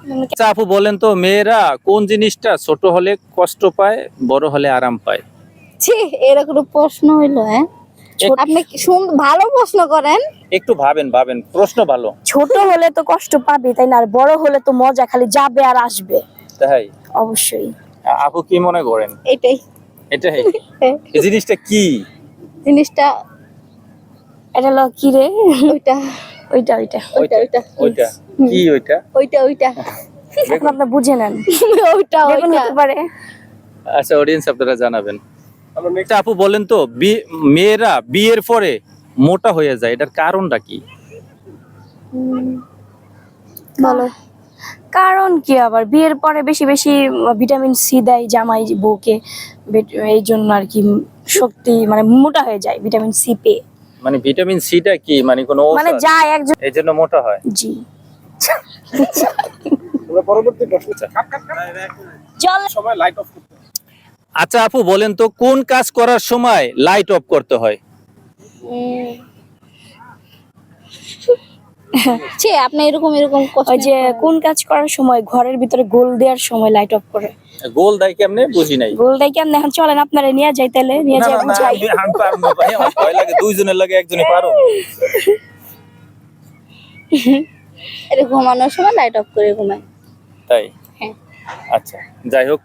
আচ্ছা আপু বলেন তো, মেয়েরা কোন জিনিসটা ছোট হলে কষ্ট পায়, বড় হলে আরাম পায়? ছি, এরকম প্রশ্ন হইলো? হ্যাঁ, আপনি ভালো প্রশ্ন করেন। একটু ভাবেন ভাবেন, প্রশ্ন ভালো। ছোট হলে তো কষ্ট পাবে, তাই না? আর বড় হলে তো মজা খালি যাবে আর আসবে। তাই অবশ্যই। আপু কি মনে করেন? এটাই এটাই। এই জিনিসটা কি? জিনিসটা এটা হলো কি রে? ওইটা ওইটা ওইটা ওইটা ওইটা ওইটা কি? ওইটা ওইটা ওইটা এখন আপনি বুঝে নেন। ওইটা বেগুন ওইটা হতে পারে। আচ্ছা, অডিয়েন্স আপনারা জানাবেন। আচ্ছা আপু বলেন তো, মেয়েরা বিয়ের পরে মোটা হয়ে যায়, এটার কারণটা কি? বলো। কারণ কি আবার, বিয়ের পরে বেশি বেশি ভিটামিন সি দেয় জামাই বউকে, এই জন্য আর কি শক্তি মানে মোটা হয়ে যায় ভিটামিন সি পেয়ে। মানে ভিটামিন সিটা কি, মানে কোনো মানে ঔষধ? যায় একজন। এই জন্য মোটা হয়? জি। পরবর্তী প্রশ্ন। জল সময় লাইট অফ করতে হয়। আচ্ছা আপু বলেন তো, কোন কাজ করার সময় লাইট অফ করতে হয়? ছি, আপনি এরকম ওই যে কোন কাজ করার সময় ঘরের ভিতরে গোল দেওয়ার সময় লাইট অফ করে। গোল দেয় কেমনে, বুঝি নাই। গোল দেয় কেমন? এখন চলেন আপনারা নিয়ে যাই, তাহলে নিয়ে না, যাই না, না, বুঝাই। আমি পারবো না ভাই, আমার ভয় লাগে। দুইজনের লাগে একজনে পারো। এটা ঘুমানোর সময় লাইট অফ করে ঘুমায়। তাই? হ্যাঁ। আচ্ছা, যাই হোক।